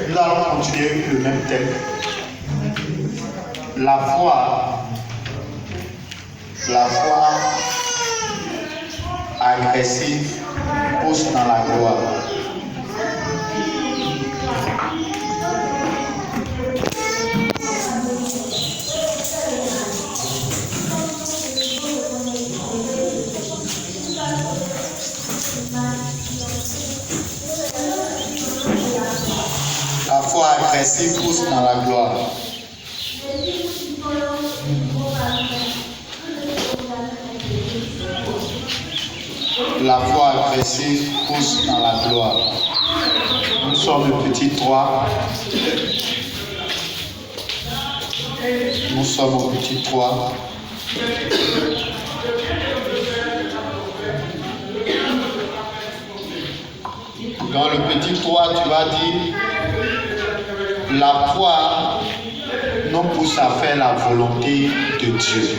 Nous allons continuer le même thème. La foi agressive pousse dans la gloire. La foi agressive pousse dans la gloire. La foi agressive pousse dans la gloire. Nous sommes le petit 3. Nous sommes au petit 3. Dans le petit 3, tu vas dire la foi nous pousse à faire la volonté de Dieu.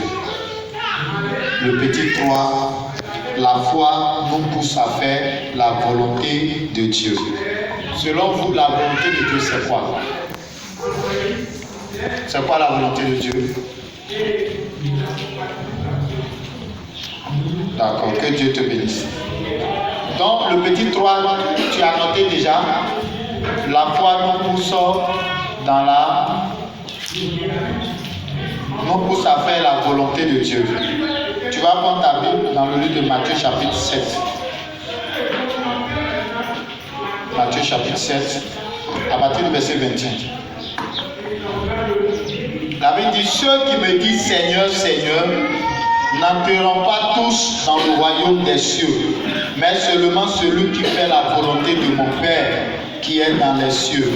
Le petit 3, la foi nous pousse à faire la volonté de Dieu. Selon vous, la volonté de Dieu, c'est quoi? C'est quoi la volonté de Dieu? D'accord, que Dieu te bénisse. Donc, le petit 3, tu as noté déjà, la foi nous pousse dans nous pousse à faire la volonté de Dieu. Tu vas prendre ta Bible dans le livre de Matthieu chapitre 7. Matthieu chapitre 7, à partir du verset 21. La Bible dit, ceux qui me disent Seigneur, Seigneur, n'entreront pas tous dans le royaume des cieux, mais seulement celui qui fait la volonté de mon Père qui est dans les cieux.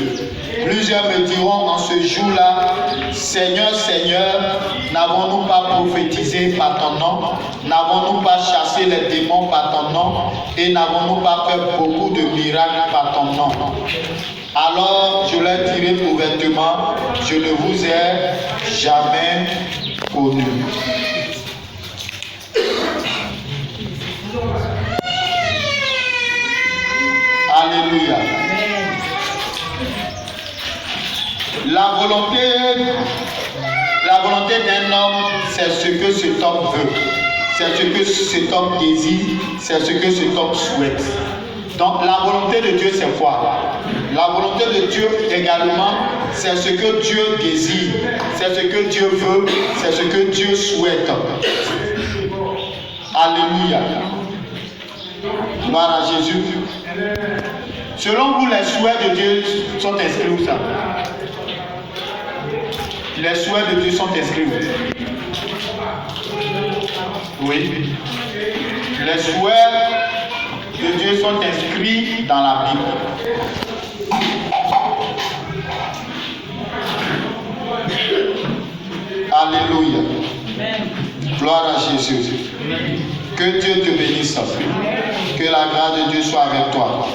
Plusieurs me diront en ce jour-là, Seigneur, Seigneur, n'avons-nous pas prophétisé par ton nom? N'avons-nous pas chassé les démons par ton nom? Et n'avons-nous pas fait beaucoup de miracles par ton nom? Alors je leur dirai ouvertement, je ne vous ai jamais connu. Alléluia. La volonté d'un homme, c'est ce que cet homme veut. C'est ce que cet homme désire. C'est ce que cet homme souhaite. Donc la volonté de Dieu, c'est quoi? La volonté de Dieu également, c'est ce que Dieu désire. C'est ce que Dieu veut. C'est ce que Dieu souhaite. Alléluia. Gloire à Jésus. Selon vous, les souhaits de Dieu sont inscrits où ça? Les souhaits de Dieu sont inscrits où? Oui. Les souhaits de Dieu sont inscrits dans la Bible. Alléluia. Gloire à Jésus. Que Dieu te bénisse. Que la grâce de Dieu soit avec toi.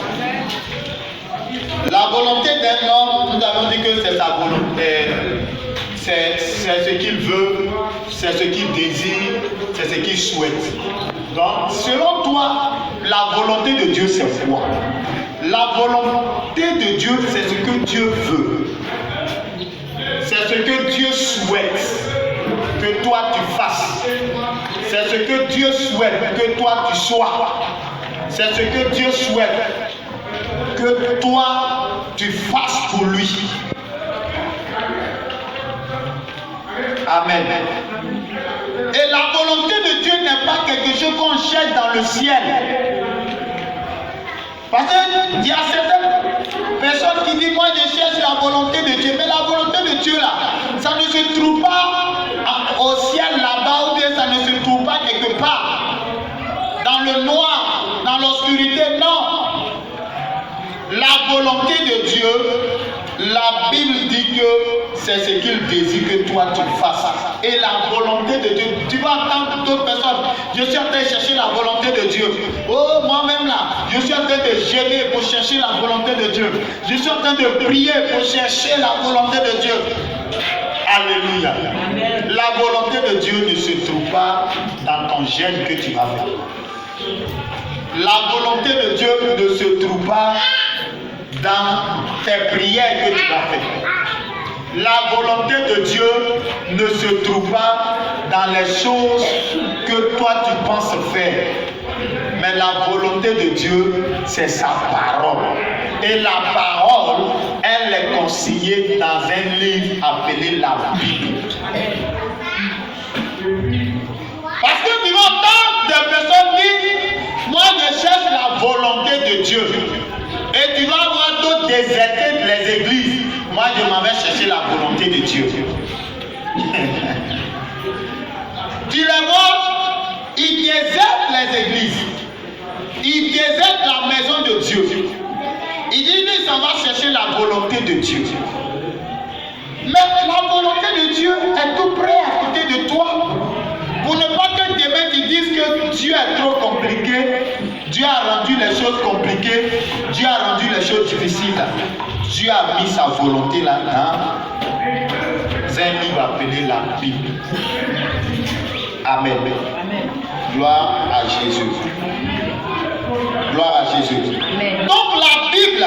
La volonté d'un homme, nous avons dit que c'est sa volonté. C'est ce qu'il veut, c'est ce qu'il désire, c'est ce qu'il souhaite. Donc, selon toi, la volonté de Dieu, c'est quoi? La volonté de Dieu, c'est ce que Dieu veut. C'est ce que Dieu souhaite que toi tu fasses. C'est ce que Dieu souhaite que toi tu sois. C'est ce que Dieu souhaite que toi tu fasses pour lui. Amen. Et la volonté de Dieu n'est pas quelque chose qu'on cherche dans le ciel. Parce qu'il y a certaines personnes qui disent, moi je cherche la volonté de Dieu. Mais la volonté de Dieu là, ça ne se trouve pas au ciel là-bas, ou bien ça ne se trouve pas quelque part. Dans le noir, dans l'obscurité, non. La volonté de Dieu, la Bible dit que c'est ce qu'il désire que toi tu fasses. Et la volonté de Dieu, tu vas entendre d'autres personnes, je suis en train de chercher la volonté de Dieu. Oh, moi-même là, je suis en train de gêner pour chercher la volonté de Dieu. Je suis en train de prier pour chercher la volonté de Dieu. Alléluia. Amen. La volonté de Dieu ne se trouve pas dans ton gêne que tu vas faire. La volonté de Dieu ne se trouve pas dans tes prières que tu vas faire. La volonté de Dieu ne se trouve pas dans les choses que toi tu penses faire. Mais la volonté de Dieu, c'est sa parole. Et la parole, elle est consignée dans un livre appelé la Bible. Parce que tu vas entendre des personnes dire, moi je cherche la volonté de Dieu. Et tu vas voir d'autres déserter les églises. Moi je m'en vais chercher la volonté de Dieu. Tu les vois, ils désertent les églises. Ils désertent la maison de Dieu. Ils disent qu'ils s'en vont chercher la volonté de Dieu. Mais la volonté de Dieu est tout près à côté de toi. Pour ne pas que demain tu dises que Dieu est trop compliqué, Dieu a rendu les choses compliquées, Dieu a rendu les choses difficiles. Dieu a mis sa volonté là dans un livre appelé la Bible. Amen. Gloire à Jésus. Gloire à Jésus. Amen. Donc la Bible,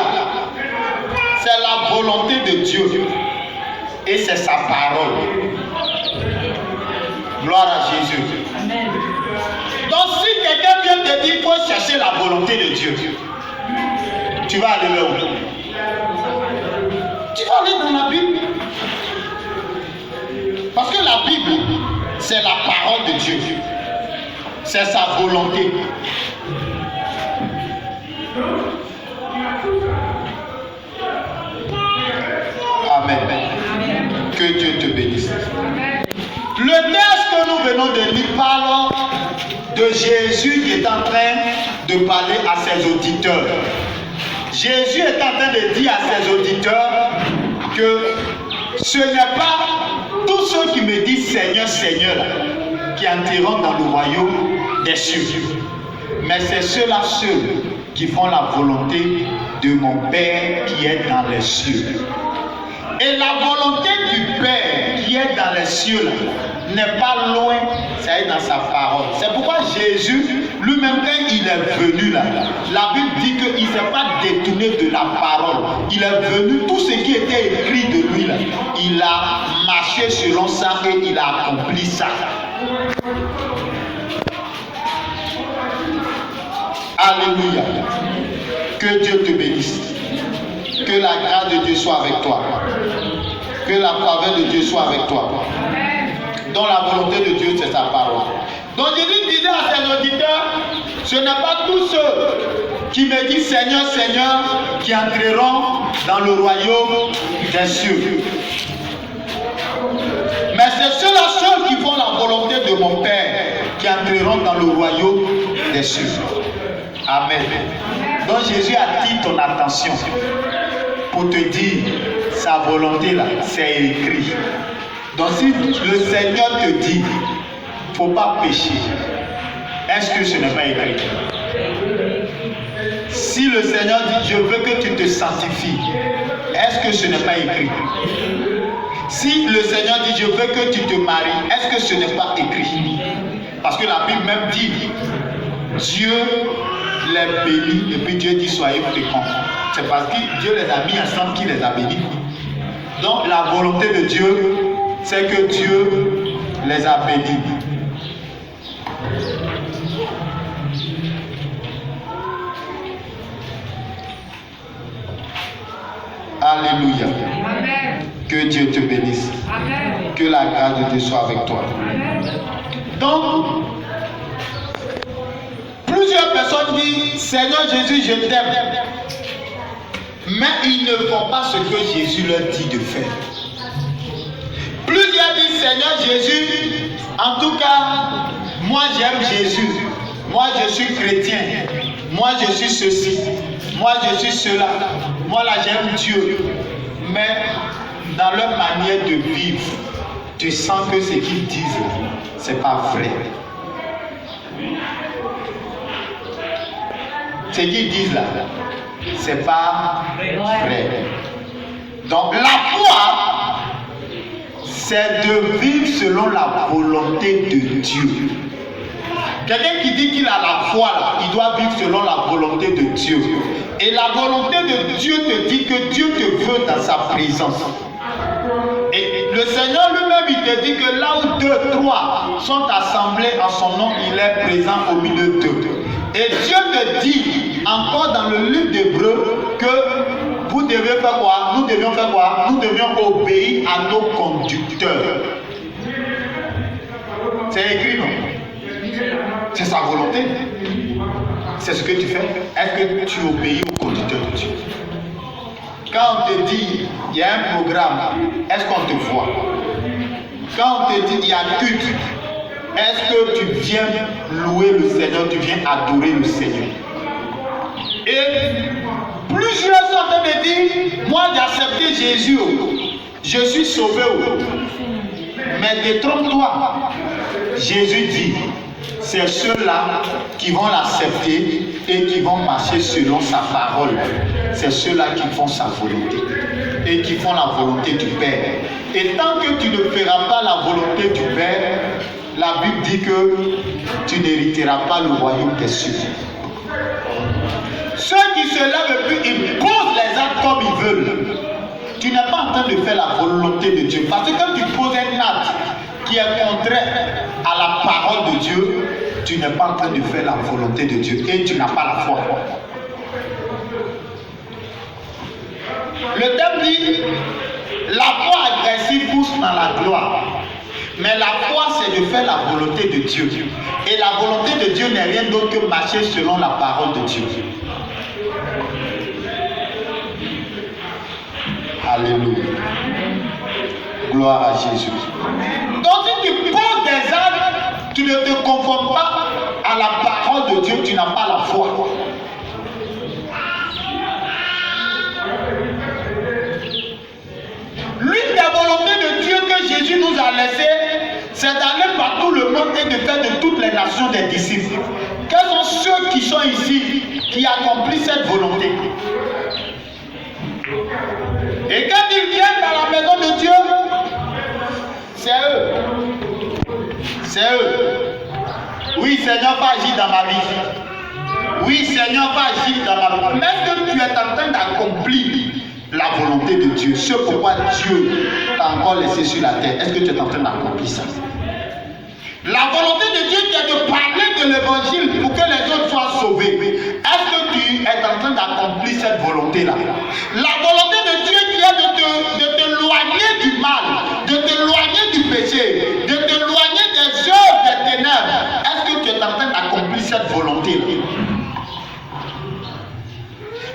c'est la volonté de Dieu et c'est sa parole. Gloire à Jésus. Amen. Donc si quelqu'un vient te dire qu'il faut chercher la volonté de Dieu, tu vas aller où? Tu vas aller dans la Bible. Parce que la Bible, c'est la parole de Dieu. C'est sa volonté. Amen. Que Dieu te bénisse. Le texte que nous venons de lire parle de Jésus qui est en train de parler à ses auditeurs. Jésus est en train de dire à ses auditeurs que ce n'est pas tous ceux qui me disent Seigneur, Seigneur qui entreront dans le royaume des cieux, mais c'est ceux-là seuls qui font la volonté de mon Père qui est dans les cieux. Et la volonté du Père qui est dans les cieux n'est pas loin, c'est dans sa parole. C'est pourquoi Jésus, lui-même, quand il est venu là, la Bible dit qu'il ne s'est pas détourné de la parole. Il est venu, tout ce qui était écrit de lui là, il a marché selon ça et il a accompli ça. Alléluia. Que Dieu te bénisse. Que la grâce de Dieu soit avec toi. Que la faveur de Dieu soit avec toi. Donc la volonté de Dieu, c'est sa parole. Donc Jésus disait à ses auditeurs, ce n'est pas tous ceux qui me disent Seigneur, Seigneur, qui entreront dans le royaume des cieux. Mais c'est ceux-là seuls qui font la volonté de mon Père qui entreront dans le royaume des cieux. Amen. Donc Jésus attire ton attention pour te dire sa volonté là, c'est écrit. Donc si le Seigneur te dit, il ne faut pas pécher, est-ce que ce n'est pas écrit? Si le Seigneur dit, je veux que tu te sanctifies, est-ce que ce n'est pas écrit? Si le Seigneur dit, je veux que tu te maries, est-ce que ce n'est pas écrit? Parce que la Bible même dit, Dieu les bénit et puis Dieu dit, soyez féconds. C'est parce que Dieu les a mis ensemble qu'il les a bénis. Donc la volonté de Dieu, c'est que Dieu les a bénis. Alléluia. Amen. Que Dieu te bénisse. Amen. Que la grâce de Dieu soit avec toi. Amen. Donc, plusieurs personnes disent, Seigneur Jésus, je t'aime. Mais ils ne font pas ce que Jésus leur dit de faire. Plusieurs disent, Seigneur Jésus, en tout cas, moi j'aime Jésus. Moi je suis chrétien. Moi je suis ceci. Moi je suis cela. Moi là j'aime Dieu. Mais dans leur manière de vivre, tu sens que ce qu'ils disent, c'est pas vrai. Ce qu'ils disent là, c'est pas vrai. Donc la foi, c'est de vivre selon la volonté de Dieu. Quelqu'un qui dit qu'il a la foi là, il doit vivre selon la volonté de Dieu. Et la volonté de Dieu te dit que Dieu te veut dans sa présence. Et le Seigneur lui-même, il te dit que là où 2, 3 sont assemblés en son nom, il est présent au milieu d'eux. Et Dieu te dit encore dans le livre d'Hébreux que vous devez faire quoi? Nous devions faire quoi? Nous devions obéir à nos conducteurs. C'est écrit, non? C'est sa volonté. C'est ce que tu fais. Est-ce que tu obéis au conducteur de Dieu? Quand on te dit, il y a un programme, est-ce qu'on te voit? Quand on te dit, il y a culte, est-ce que tu viens louer le Seigneur, tu viens adorer le Seigneur? Et plusieurs sont en train de dire, moi j'ai accepté Jésus, je suis sauvé. Mais détrompe-toi. Jésus dit, c'est ceux-là qui vont l'accepter et qui vont marcher selon sa parole. C'est ceux-là qui font sa volonté et qui font la volonté du Père. Et tant que tu ne feras pas la volonté du Père, la Bible dit que tu n'hériteras pas le royaume des cieux. Ceux qui se lèvent et puis ils posent les actes comme ils veulent. Tu n'es pas en train de faire la volonté de Dieu. Parce que quand tu poses un acte qui est contraire à la parole de Dieu, tu n'es pas en train de faire la volonté de Dieu et tu n'as pas la foi. Le thème dit, la foi agressive pousse dans la gloire. Mais la foi, c'est de faire la volonté de Dieu. Et la volonté de Dieu n'est rien d'autre que marcher selon la parole de Dieu. Alléluia. Gloire à Jésus. Donc si tu poses des actes, tu ne te conformes pas à la parole de Dieu, tu n'as pas la foi. L'une des volontés de Dieu que Jésus nous a laissé, c'est d'aller par tout le monde et de faire de toutes les nations des disciples. Quels sont ceux qui sont ici, qui accomplissent cette volonté? Et quand ils viennent dans la maison de Dieu, c'est eux. C'est eux. Oui, Seigneur, va agir dans ma vie. Oui, Seigneur, va agir dans ma vie. Mais est-ce que tu es en train d'accomplir la volonté de Dieu? Ce pourquoi Dieu t'a encore laissé sur la terre. Est-ce que tu es en train d'accomplir ça? La volonté de Dieu qui est de parler de l'évangile pour que les autres soient sauvés. Est-ce que tu es en train d'accomplir cette volonté-là? La volonté de Dieu qui est de t'éloigner du mal, de t'éloigner du péché, de t'éloigner des œuvres des ténèbres. Est-ce que tu es en train d'accomplir cette volonté-là?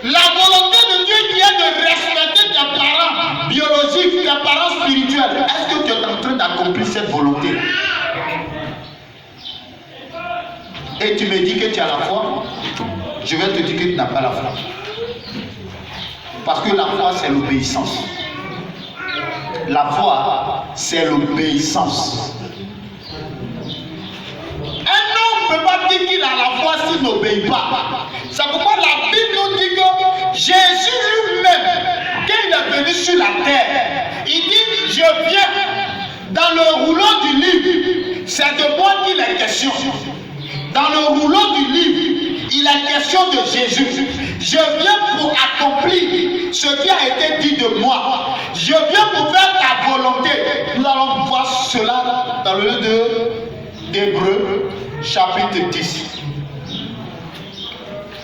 La volonté de Dieu qui est de respecter tes parents biologiques, tes parents spirituels. Est-ce que tu es en train d'accomplir cette volonté-là? Et tu me dis que tu as la foi, je vais te dire que tu n'as pas la foi. Parce que la foi, c'est l'obéissance. La foi, c'est l'obéissance. Un homme ne peut pas dire qu'il a la foi s'il n'obéit pas. C'est pourquoi la Bible nous dit que Jésus lui-même, quand il est venu sur la terre, il dit, je viens dans le rouleau du livre. C'est de moi qu'il est question. Dans le rouleau du livre, il est question de Jésus. Je viens pour accomplir ce qui a été dit de moi. Je viens pour faire ta volonté. Nous allons voir cela dans le livre d'Hébreux, chapitre 10.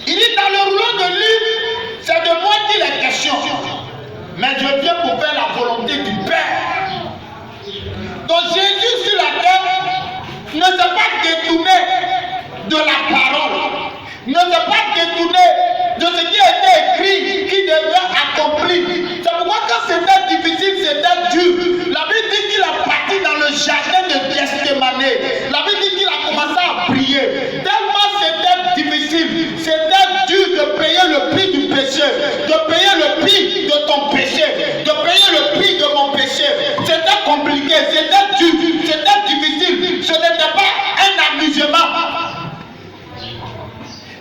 Il dit dans le rouleau de livre, c'est de moi qu'il est question. Mais je viens pour faire la volonté du Père. Donc Jésus sur la terre ne s'est pas détourné de la parole, ne s'est pas détourné de ce qui a été écrit, qui devait accomplir. C'est pourquoi quand c'était difficile, c'était dur. La Bible dit qu'il a parti dans le jardin de Gethsémane. La Bible dit qu'il a commencé à prier. Tellement c'était difficile, c'était dur de payer le prix du péché, de payer le prix de ton péché, de payer le prix de mon péché. C'était compliqué, c'était dur, c'était difficile. Ce n'était pas un amusement.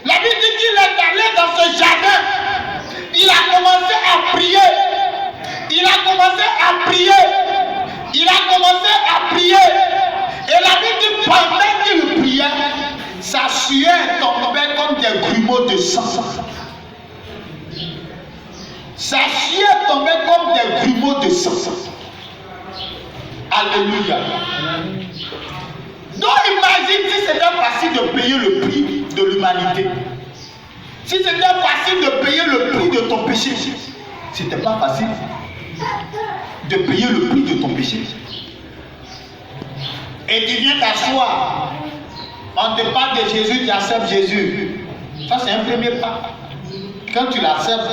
La Bible dit qu'il est allé dans ce jardin. Il a commencé à prier. Il a commencé à prier. Il a commencé à prier. Et la Bible dit pendant qu'il priait, sa sueur tombait comme des grumeaux de sang. Sa chair tombait comme des grumeaux de sang. Alléluia. Donc imagine si c'était facile de payer le prix de l'humanité. Si c'était facile de payer le prix de ton péché. C'était pas facile de payer le prix de ton péché. Et tu viens t'asseoir. On te parle de Jésus, tu acceptes Jésus. Ça c'est un premier pas. Quand tu l'acceptes,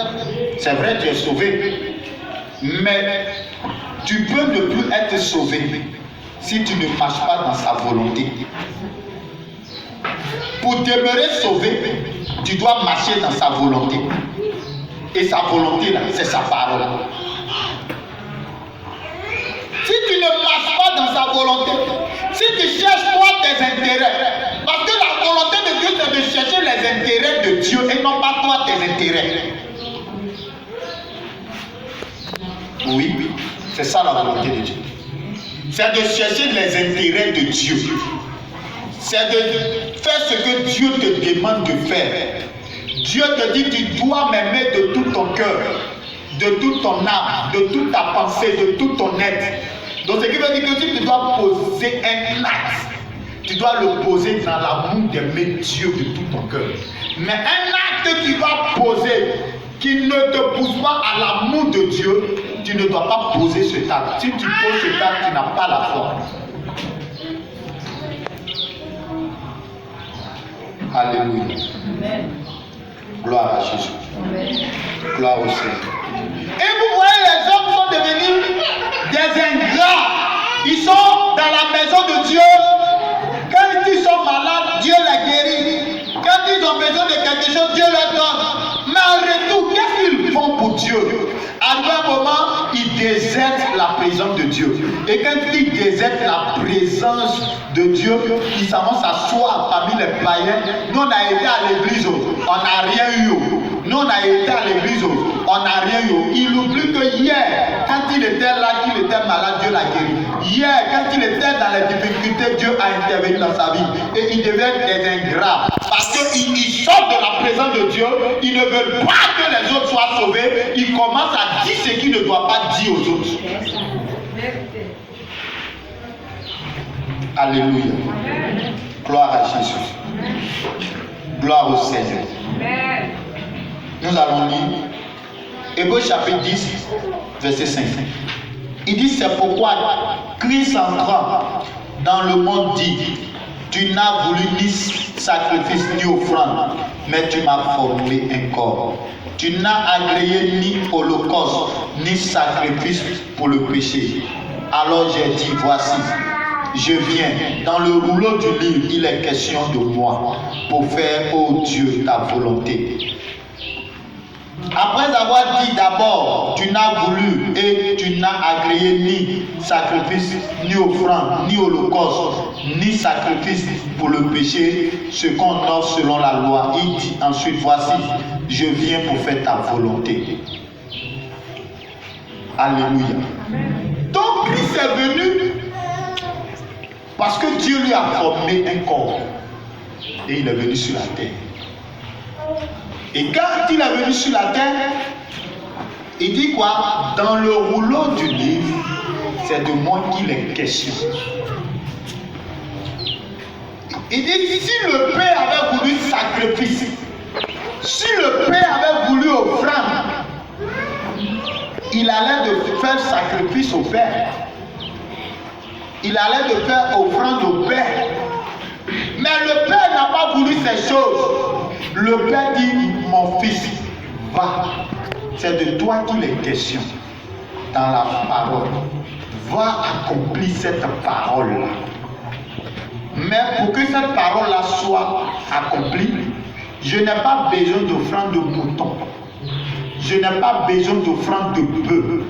c'est vrai tu es sauvé. Mais tu peux ne plus être sauvé si tu ne marches pas dans sa volonté. Pour demeurer sauvé, tu dois marcher dans sa volonté. Et sa volonté là, c'est sa parole. Si tu ne marches pas dans sa volonté, si tu cherches toi tes intérêts, parce que la volonté de Dieu c'est de chercher les intérêts de Dieu et non pas toi tes intérêts. Oui, c'est ça la volonté de Dieu. C'est de chercher les intérêts de Dieu. C'est de faire ce que Dieu te demande de faire. Dieu te dit tu dois m'aimer de tout ton cœur, de toute ton âme, de toute ta pensée, de tout ton être. Donc ce qui veut dire que si tu dois poser un acte, tu dois le poser dans l'amour d'aimer Dieu de tout ton cœur. Mais un acte que tu vas poser qui ne te pousse pas à l'amour de Dieu, tu ne dois pas poser ce acte. Si tu poses cet acte, tu n'as pas la foi. Alléluia. Amen. Gloire à Jésus. Amen. Gloire au Seigneur. Et vous voyez, les hommes sont devenus des ingrats. Ils sont dans la maison de Dieu. Quand ils sont malades, Dieu les guérit. Quand ils ont besoin de quelque chose, Dieu leur donne. Mais en retour, qu'est-ce qu'ils font pour Dieu? À un moment, ils désertent la présence de Dieu. Et quand ils désertent la présence de Dieu, ils s'en vont s'asseoir parmi les païens. Nous, on a été à l'église, on n'a rien eu. Nous, on a été à l'église, on n'a rien eu. Il oublie que hier, quand il était là, qu'il était malade, Dieu l'a guéri. Hier, quand il était dans les difficultés, Dieu a intervenu dans sa vie. Et ils deviennent des ingrats. Parce qu'ils sortent de la présence de Dieu, ils ne veulent pas que les autres soient sauvés. Ils commencent à dire ce qu'ils ne doivent pas dire aux autres. Alléluia. Gloire à Jésus. Gloire au Seigneur. Nous allons lire Hébreux chapitre 10, verset 5. Il dit, c'est pourquoi Christ entrant dans le monde dit, tu n'as voulu ni sacrifice ni offrande, mais tu m'as formé un corps. Tu n'as agréé ni holocauste, ni sacrifice pour le péché. Alors j'ai dit, voici, je viens. Dans le rouleau du livre, il est question de moi, pour faire, ô Dieu, ta volonté. Après avoir dit d'abord, tu n'as voulu et tu n'as agréé ni sacrifice, ni offrande, ni holocauste, ni sacrifice pour le péché, ce qu'on offre selon la loi. Il dit ensuite, voici, je viens pour faire ta volonté. Alléluia. Donc Christ est venu parce que Dieu lui a formé un corps. Et il est venu sur la terre. Et quand il est venu sur la terre, il dit quoi? Dans le rouleau du livre, c'est de moi qu'il est question. Il dit, si le Père avait voulu sacrifice, si le Père avait voulu offrande, il allait de faire sacrifice au Père. Il allait de faire offrande au Père. Mais le Père n'a pas voulu ces choses. Le Père dit, mon fils, va. C'est de toi qu'il est question dans la parole. Va accomplir cette parole-là. Mais pour que cette parole-là soit accomplie, je n'ai pas besoin d'offrande de mouton. Je n'ai pas besoin d'offrande de bœuf.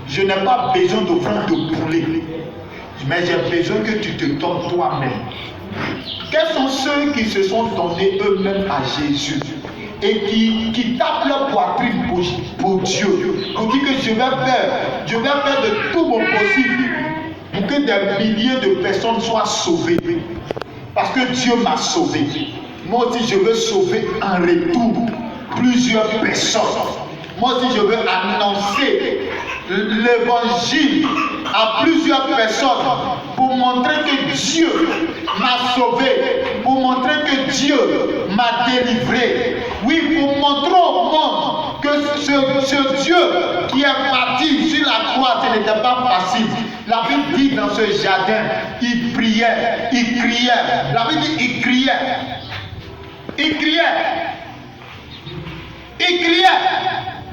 Je n'ai pas besoin d'offrande de poulet. Mais j'ai besoin que tu te donnes toi-même. Quels sont ceux qui se sont donnés eux-mêmes à Jésus et qui tapent leur poitrine pour Dieu, pour dire que je vais faire de tout mon possible pour que des milliers de personnes soient sauvées. Parce que Dieu m'a sauvé. Moi aussi, je veux sauver en retour plusieurs personnes. moi aussi je veux annoncer l'évangile à plusieurs personnes pour montrer que Dieu m'a sauvé, pour montrer que Dieu m'a délivré. Oui, pour montrer au monde que ce Dieu qui est parti sur la croix, ce n'était pas facile. La Bible dit dans ce jardin, il priait, il criait. La Bible dit, il criait. Il criait. Il criait.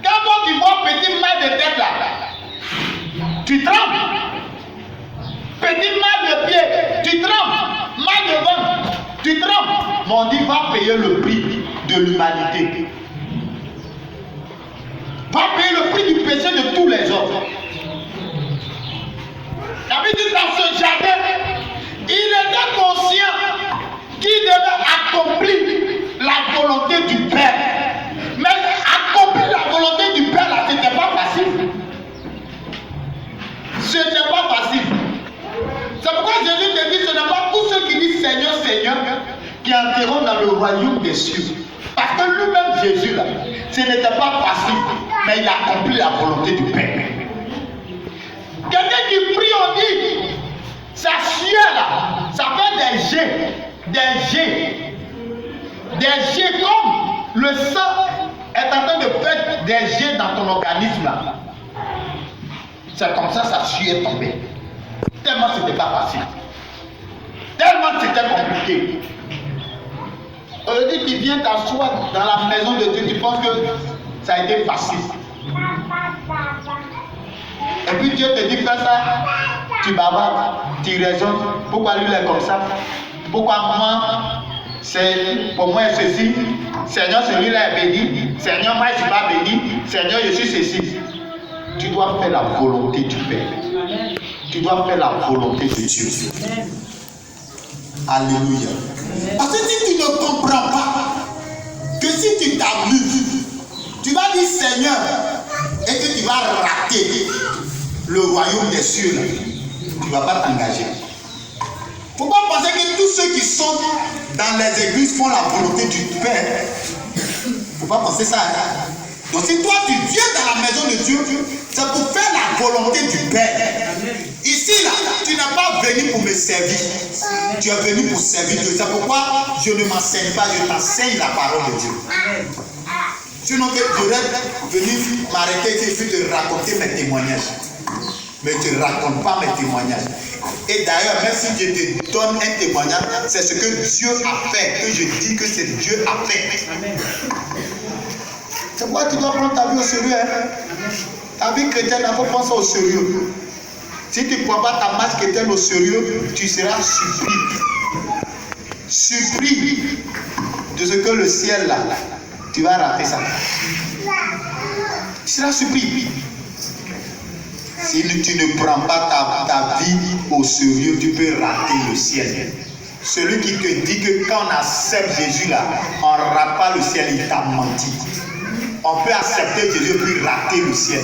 Quand toi tu vois petit mal de tête là, tu trembles. Petit mal de pied, tu trembles. Mal de ventre, tu trembles. Mais on dit, va payer le prix de l'humanité. Va payer le prix du péché de tous les hommes. La Bible dit dans ce jardin, il était conscient qu'il devait accomplir la volonté du Père. Mais accomplir la volonté du Père, là, ce n'était pas facile. Ce n'était pas facile. C'est pourquoi Jésus te dit, ce n'est pas tous ceux qui disent Seigneur, Seigneur, qui entreront dans le royaume des cieux. Parce que lui-même, Jésus, là, ce n'était pas facile, mais il a accompli la volonté du Père. Quelqu'un qui prie, on dit, sa sueur là, ça fait des jets comme le sang est en train de faire des jets dans ton organisme là. C'est comme ça sa sueur est tombée. Tellement c'était pas facile. Tellement c'était compliqué. Aujourd'hui, tu viens t'asseoir dans la maison de Dieu, tu penses que ça a été facile. Et puis Dieu te dit fais ça, tu bavardes, tu raisonnes. Pourquoi lui il est comme ça? Pourquoi moi, c'est pour moi ceci? Seigneur, celui-là est béni. Seigneur, moi je ne suis pas béni. Seigneur, je suis ceci. Tu dois faire la volonté du Père. Tu dois faire la volonté de Dieu. Alléluia. Parce que si tu ne comprends pas que si tu t'amuses, tu vas dire Seigneur et que tu vas rater le royaume des cieux, là, tu ne vas pas t'engager. Il ne faut pas penser que tous ceux qui sont dans les églises font la volonté du Père. Il ne faut pas penser ça. Donc si toi tu viens dans la maison de Dieu, c'est pour faire la volonté du Père. Ici là, tu n'es pas venu pour me servir. Tu es venu pour servir Dieu. C'est pourquoi je ne m'enseigne pas, je t'enseigne la parole de Dieu. Sinon que j'aurais venu m'arrêter et puis te raconter mes témoignages. Mais tu ne racontes pas mes témoignages. Et d'ailleurs, même si je te donne un témoignage, c'est ce que Dieu a fait, que je dis que c'est Dieu a fait. Amen. C'est pourquoi tu dois prendre ta vie au sérieux. Hein? Ta vie chrétienne, il faut prendre ça au sérieux. Si tu ne prends pas ta marche chrétienne au sérieux, tu seras surpris. Surpris de ce que le ciel là, tu vas rater ça. Tu seras surpris. Si tu ne prends pas ta vie au sérieux, tu peux rater le ciel. Celui qui te dit que quand on accepte Jésus là, on ne rate pas le ciel, il t'a menti. On peut accepter Jésus puis rater le ciel.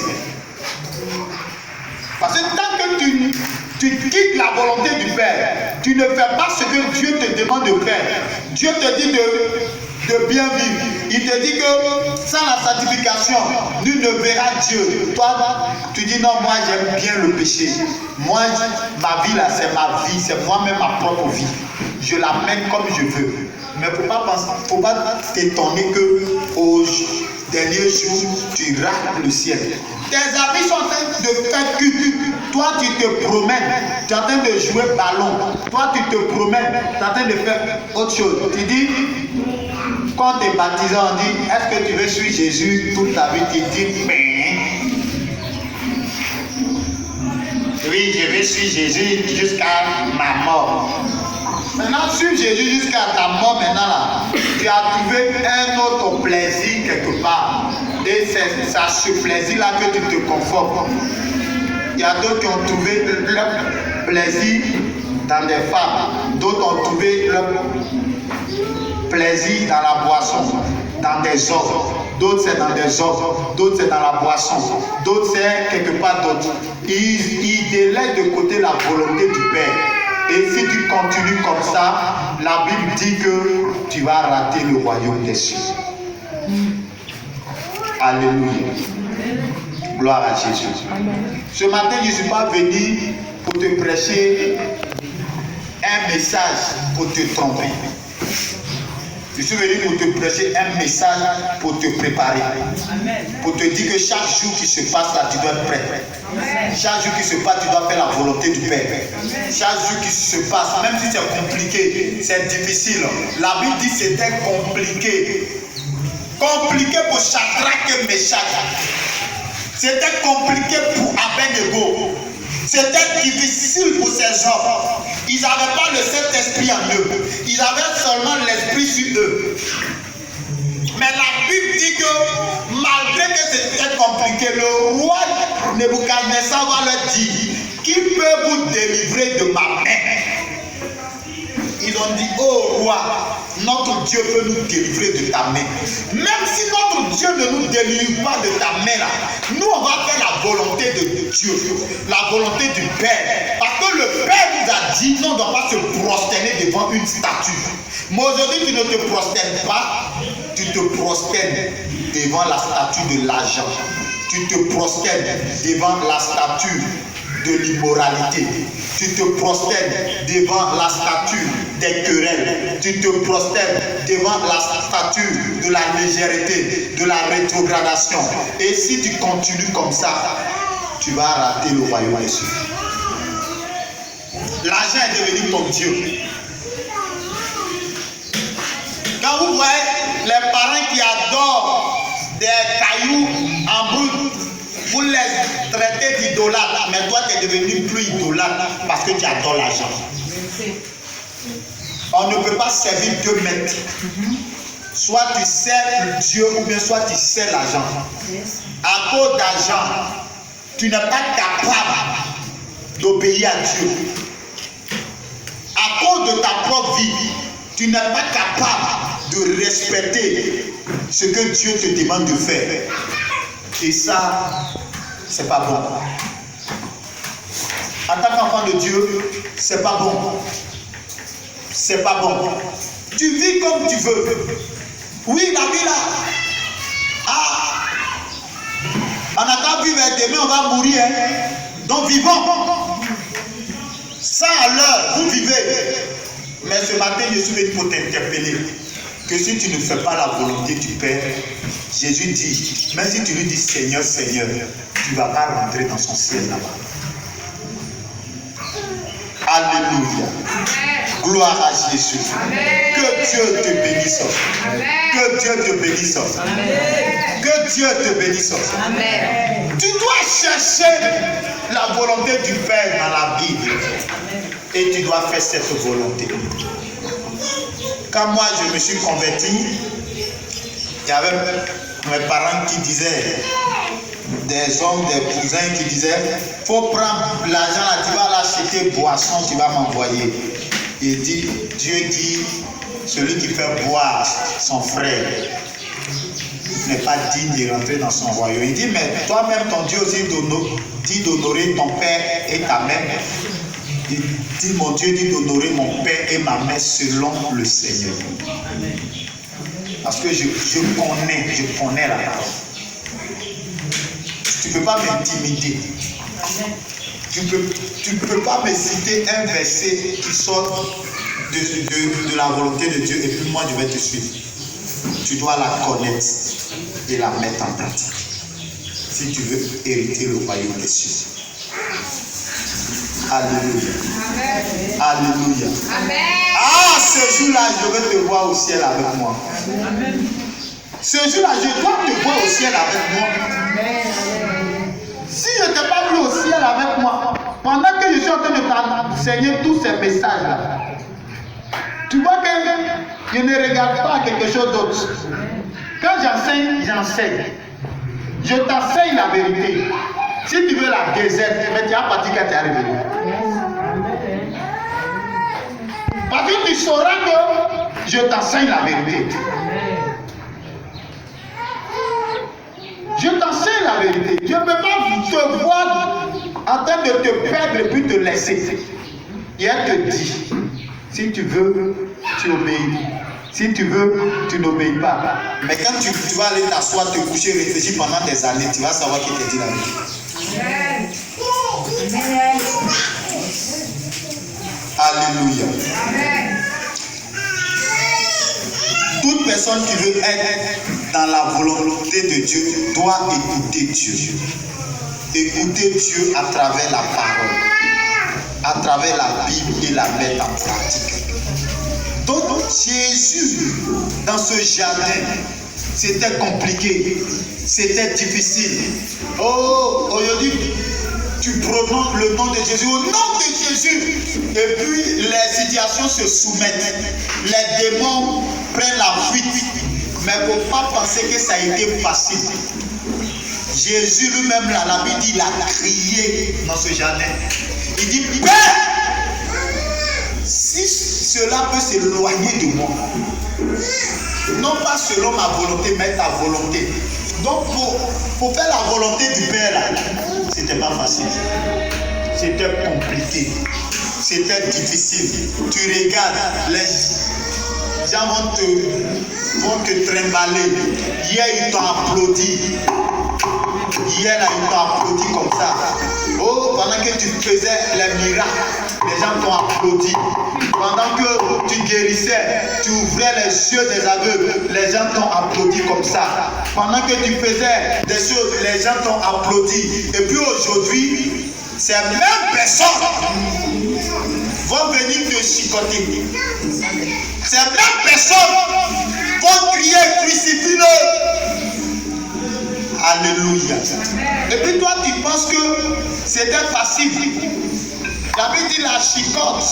Parce que tant que tu quittes la volonté du Père, tu ne fais pas ce que Dieu te demande de faire. Dieu te dit de bien vivre. Il te dit que sans la sanctification, nul ne verra Dieu. Toi, tu dis non, moi j'aime bien le péché. Moi, ma vie là, c'est ma vie, c'est moi-même ma propre vie. Je la mène comme je veux. Mais il ne faut pas t'étonner qu'au dernier jour, tu rates le ciel. Tes amis sont en train de faire culte. Toi, tu te promènes. Tu es en train de jouer ballon. Toi, tu te promènes. Tu es en train de faire autre chose. Tu dis, quand tu es baptisé, on dit, est-ce que tu veux suivre Jésus toute ta vie? Tu dis, mais oui, je vais suivre Jésus jusqu'à ma mort. Maintenant, suivre Jésus jusqu'à ta mort, maintenant là, tu as trouvé un autre plaisir quelque part. Et c'est ça, ce plaisir-là que tu te conformes. Il y a d'autres qui ont trouvé leur plaisir dans des femmes. D'autres ont trouvé leur plaisir dans la boisson, dans des hommes. D'autres c'est dans des hommes. D'autres c'est dans la boisson. D'autres c'est quelque part d'autre. Ils délaissent de côté la volonté du Père. Et si tu continues comme ça, la Bible dit que tu vas rater le royaume des cieux. Alléluia. Gloire à Jésus. Ce matin, je ne suis pas venu pour te prêcher un message pour te tromper. Je suis venu pour te prêcher un message pour te préparer. Pour te dire que chaque jour qui se passe là, tu dois être prêt. Chaque jour qui se passe, tu dois faire la volonté du Père. Chaque jour qui se passe, même si c'est compliqué, c'est difficile. La Bible dit que c'était compliqué. Compliqué pour Shadrach et Meshach. C'était compliqué pour Abednego. C'était difficile pour ces hommes. Ils n'avaient pas le Saint-Esprit en eux. Ils avaient seulement l'Esprit sur eux. Mais la Bible dit que malgré que c'était compliqué, le roi Nebuchadnezzar va leur dire: qui peut vous délivrer de ma main? Ils ont dit: oh roi, notre Dieu peut nous délivrer de ta main. Même si notre Dieu ne nous délivre pas de ta main là, nous on va faire la volonté de Dieu, la volonté du Père. Parce que le Père nous a dit qu'on ne doit pas se prosterner devant une statue. Mais aujourd'hui tu ne te prosternes pas, tu te prosternes devant la statue de l'argent. Tu te prosternes devant la statue de l'immoralité. Tu te prosternes devant la statue des querelles. Tu te prosternes devant la statue de la légèreté, de la rétrogradation. Et si tu continues comme ça, tu vas rater le royaume des cieux. L'argent est devenu ton Dieu. Quand vous voyez les parents qui adorent des cailloux en brut, vous les traitez d'idolâtres, mais toi tu es devenu plus idolâtre parce que tu adores l'argent. On ne peut pas servir deux maîtres. Soit tu sers Dieu ou bien soit tu sers l'argent. À cause d'argent, tu n'es pas capable d'obéir à Dieu. À cause de ta propre vie, tu n'es pas capable de respecter ce que Dieu te demande de faire. Et ça, c'est pas bon. En tant qu'enfant de Dieu, c'est pas bon. C'est pas bon. Tu vis comme tu veux. Oui, la vie là. Ah, on n'a qu'à vivre, demain on va mourir. Hein. Donc vivons. Ça à l'heure, vous vivez. Mais ce matin, je suis venu pour t'interpeller. Que si tu ne fais pas la volonté du Père, Jésus dit, même si tu lui dis Seigneur, Seigneur, tu ne vas pas rentrer dans son ciel là-bas. Alléluia. Gloire à Jésus. Amen. Que Dieu te bénisse. Amen. Que Dieu te bénisse. Amen. Que Dieu te bénisse. Amen. Tu dois chercher la volonté du Père dans la Bible. Et tu dois faire cette volonté. Quand moi je me suis converti, il y avait mes parents qui disaient, des hommes, des cousins qui disaient, il faut prendre l'argent là, tu vas l'acheter boisson, tu vas m'envoyer. Il dit, Dieu dit, celui qui fait boire son frère n'est pas digne de rentrer dans son royaume. Il dit, mais toi-même, ton Dieu aussi dit d'honorer ton père et ta mère. Il dit, mon Dieu dit d'honorer mon père et ma mère selon le Seigneur. Parce que je connais la parole. Tu ne peux pas m'intimider. Tu ne peux pas me citer un verset qui sort de la volonté de Dieu et puis moi je vais te suivre. Tu dois la connaître et la mettre en pratique si tu veux hériter le royaume des cieux. Alléluia. Amen. Alléluia. Amen. Ah, ce jour-là, je vais te voir au ciel avec moi. Amen. Ce jour-là, je dois te voir au ciel avec moi. Amen. Si je ne t'ai pas vu au ciel avec moi, pendant que je suis en train de t'enseigner tous ces messages-là, tu vois que je ne regarde pas quelque chose d'autre. Quand j'enseigne, j'enseigne. Je t'enseigne la vérité. Si tu veux la déserte, mais tu as parti quand tu es arrivé. Parce que tu sauras que je t'enseigne la vérité. Je t'enseigne la vérité. Je ne peux pas te voir en train de te perdre et puis te laisser. Et elle te dit, si tu veux, tu obéis. Si tu veux, tu n'obéis pas. Mais quand tu vas aller t'asseoir, te coucher, réfléchir pendant des années, tu vas savoir qui t'a dit la vérité. Alléluia. Toute personne qui veut être dans la volonté de Dieu doit écouter Dieu. Écouter Dieu à travers la parole, à travers la Bible et la mettre en pratique. Donc Jésus, dans ce jardin, c'était compliqué, c'était difficile. Oh, aujourd'hui, tu prononces le nom de Jésus, au nom de Jésus, et puis les situations se soumettent, les démons prennent la fuite. Mais il ne faut pas penser que ça a été facile. Jésus lui-même, là, la Bible dit, il a crié dans ce jardin. Il dit, Père, si cela peut s'éloigner de moi, non pas selon ma volonté, mais ta volonté. Donc pour faire la volonté du Père, là, c'était pas facile. C'était compliqué. C'était difficile. Tu regardes, les gens vont te trimballer. Hier, ils t'ont applaudi. Hier, là, ils t'ont applaudi comme ça. Oh, pendant que tu faisais les miracles, les gens t'ont applaudi. Pendant que tu guérissais, tu ouvrais les yeux des aveugles, les gens t'ont applaudi comme ça. Pendant que tu faisais des choses, les gens t'ont applaudi. Et puis aujourd'hui, ces mêmes personnes vont venir te chicoter. Ces mêmes personnes vont crier, crucifie-le. Alléluia. Et puis toi, tu penses que c'était facile. J'avais dit la chicote,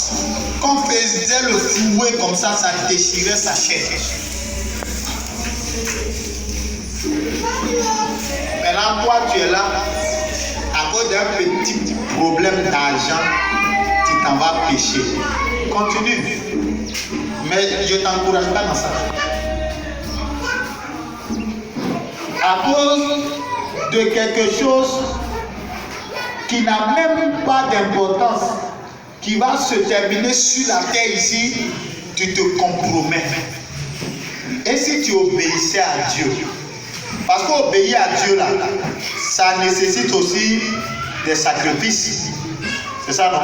qu'on faisait le fouet comme ça déchirait sa chair. Maintenant, toi, tu es là, à cause d'un petit problème d'argent, tu t'en vas pécher. Continue. Mais je ne t'encourage pas dans ça. À cause de quelque chose qui n'a même pas d'importance, qui va se terminer sur la terre ici, tu te compromets. Et si tu obéissais à Dieu, parce qu'obéir à Dieu là, ça nécessite aussi des sacrifices. C'est ça, non?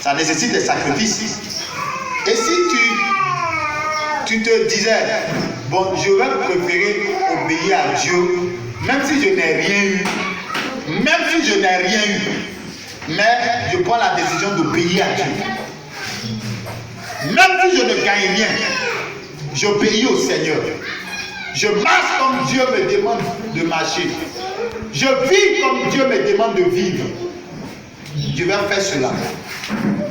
Ça nécessite des sacrifices. Et si tu te disais, bon, je vais préférer obéir à Dieu, même si je n'ai rien eu, mais je prends la décision d'obéir à Dieu. Même si je ne gagne rien, j'obéis au Seigneur. Je marche comme Dieu me demande de marcher. Je vis comme Dieu me demande de vivre. Je vais faire cela.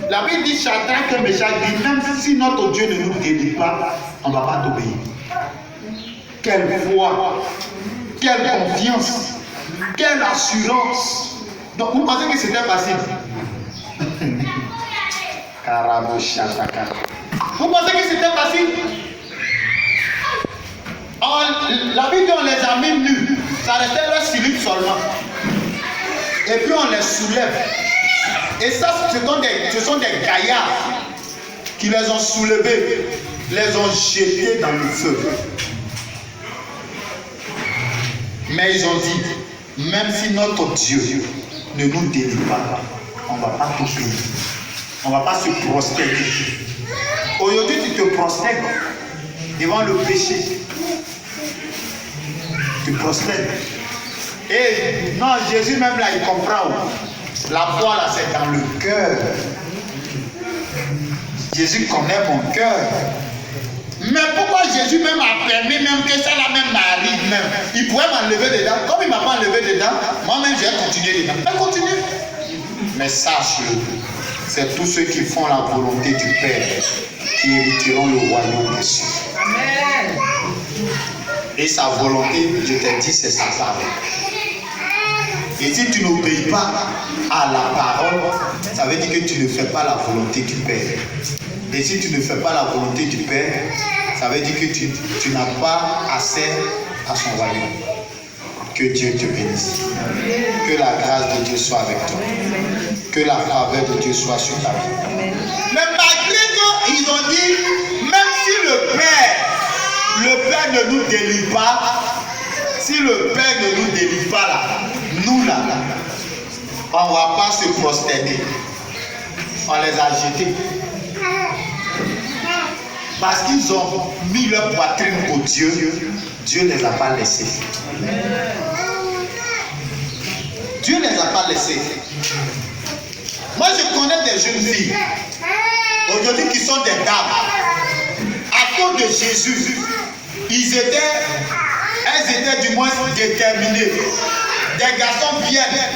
La Bible dit, Shadrach et Meshach dit, même si notre Dieu ne nous délivre pas, on ne va pas t'obéir. Quelle foi, quelle confiance, quelle assurance. Donc vous pensez que c'était facile? Vous pensez que c'était facile? La Bible dit on les a mis nus, ça restait leur silhouette seulement. Et puis on les soulève. Et ça, ce sont des gaillards qui les ont soulevés, les ont jetés dans le feu. Mais ils ont dit, même si notre Dieu ne nous délivre pas, on ne va pas tout payer. On ne va pas se prosterner. Aujourd'hui, tu te prosternes devant le péché. Tu prosternes. Et non, Jésus même là, il comprend. La foi là, c'est dans le cœur. Jésus connaît mon cœur. Mais pourquoi Jésus même a permis même que ça là même m'arrive même? Il pourrait m'enlever dedans. Comme il ne m'a pas enlevé dedans, moi-même je vais continuer dedans. Mais continue. Mais sache-le, c'est tous ceux qui font la volonté du Père qui hériteront le royaume des cieux. Amen. Et sa volonté, je t'ai dit, c'est sa parole. Et si tu n'obéis pas à la parole, ça veut dire que tu ne fais pas la volonté du Père. Et si tu ne fais pas la volonté du Père, ça veut dire que tu n'as pas accès à son royaume. Que Dieu te bénisse. Que la grâce de Dieu soit avec toi. Que la faveur de Dieu soit sur ta vie. Mais malgré qu'ils ont dit, même si le le Père ne nous délivre pas, si le Père ne nous délivre pas là, nous là, on ne va pas se prosterner. On les a jetés. Parce qu'ils ont mis leur poitrine au Dieu, Dieu ne les a pas laissés. Dieu ne les a pas laissés. Moi, je connais des jeunes filles aujourd'hui qui sont des dames. À cause de Jésus, elles étaient du moins déterminées. Des garçons viennent,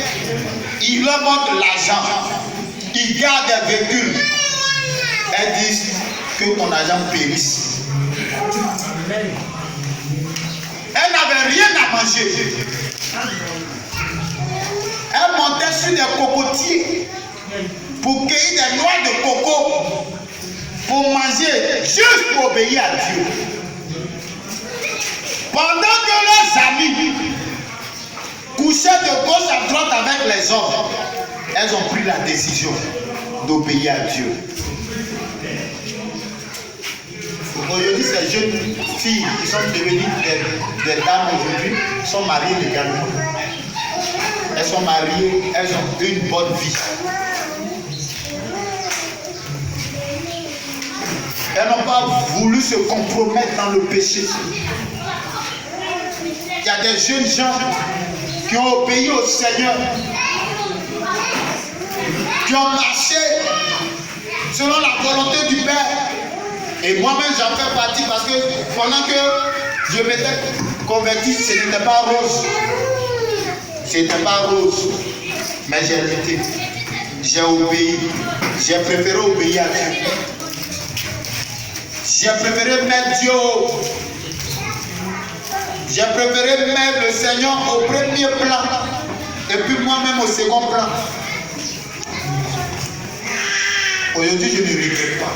ils leur montrent l'argent, ils gardent des véhicules. Elles disent que ton argent périsse. Elles n'avaient rien à manger. Elles montaient sur des cocotiers pour cueillir des noix de coco, pour manger, juste pour obéir à Dieu. Pendant que leurs amis couchaient de gauche à droite avec les hommes, elles ont pris la décision d'obéir à Dieu. Aujourd'hui, ces jeunes filles qui sont devenues des dames aujourd'hui sont mariées légalement. Elles sont mariées, elles ont une bonne vie. Elles n'ont pas voulu se compromettre dans le péché. Il y a des jeunes gens qui ont obéi au Seigneur, qui ont marché selon la volonté du Père. Et moi-même, j'en fais partie parce que pendant que je m'étais converti, ce n'était pas rose. Ce n'était pas rose. Mais j'ai lutté. J'ai obéi. J'ai préféré obéir à Dieu. J'ai préféré mettre Dieu. J'ai préféré mettre le Seigneur au premier plan. Et puis moi-même au second plan. Aujourd'hui, je ne regrette pas.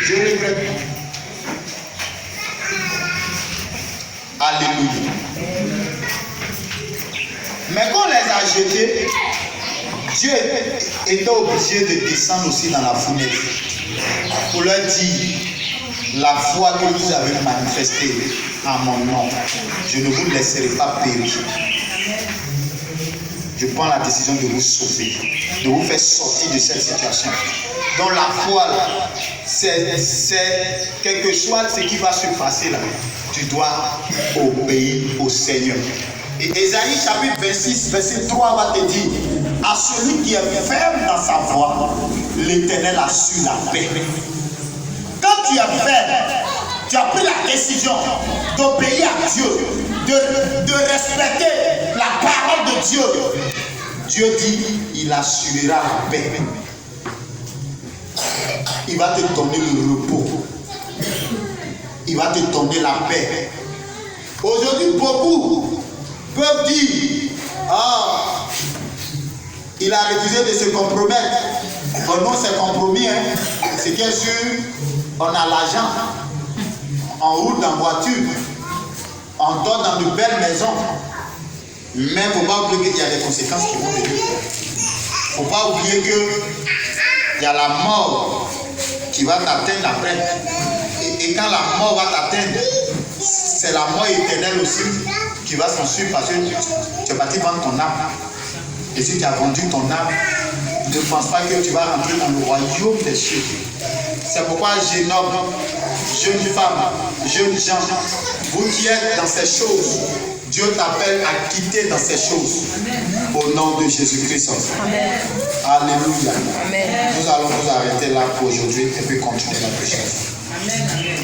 Je regrette pas. Alléluia. Mais quand on les a jetés, Dieu était obligé de descendre aussi dans la fenêtre pour leur dire: la foi que vous avez manifestée en mon nom, je ne vous laisserai pas périr. Je prends la décision de vous sauver, de vous faire sortir de cette situation. Donc la foi, c'est quelque chose, ce qui va se passer là. Tu dois obéir au Seigneur. Et Ésaïe chapitre 26, verset 3 va te dire: à celui qui est ferme dans sa voie, l'Éternel assure la paix. Quand tu es ferme, tu as pris la décision d'obéir à Dieu, de respecter la parole de Dieu. Dieu dit: il assurera la paix. Il va te donner le repos. Il va te donner la paix. Aujourd'hui, beaucoup peuvent dire: ah, il a refusé de se compromettre. Oh non, c'est compromis. C'est bien sûr, on a l'argent, on roule en voiture, on dort dans de belles maisons. Mais il ne faut pas oublier qu'il y a des conséquences qui vont venir. Il ne faut pas oublier qu'il y a la mort qui va t'atteindre après. Et quand la mort va t'atteindre, c'est la mort éternelle aussi qui va s'en suivre, parce que tu es parti vendre ton âme. Et si tu as vendu ton âme, ne pense pas que tu vas rentrer dans le royaume des cieux. C'est pourquoi jeune homme, jeune femme, jeunes gens, vous qui êtes dans ces choses, Dieu t'appelle à quitter dans ces choses. Au nom de Jésus-Christ. Alléluia. Amen. Nous allons nous arrêter là pour aujourd'hui et puis continuer la prochaine fois. Amen.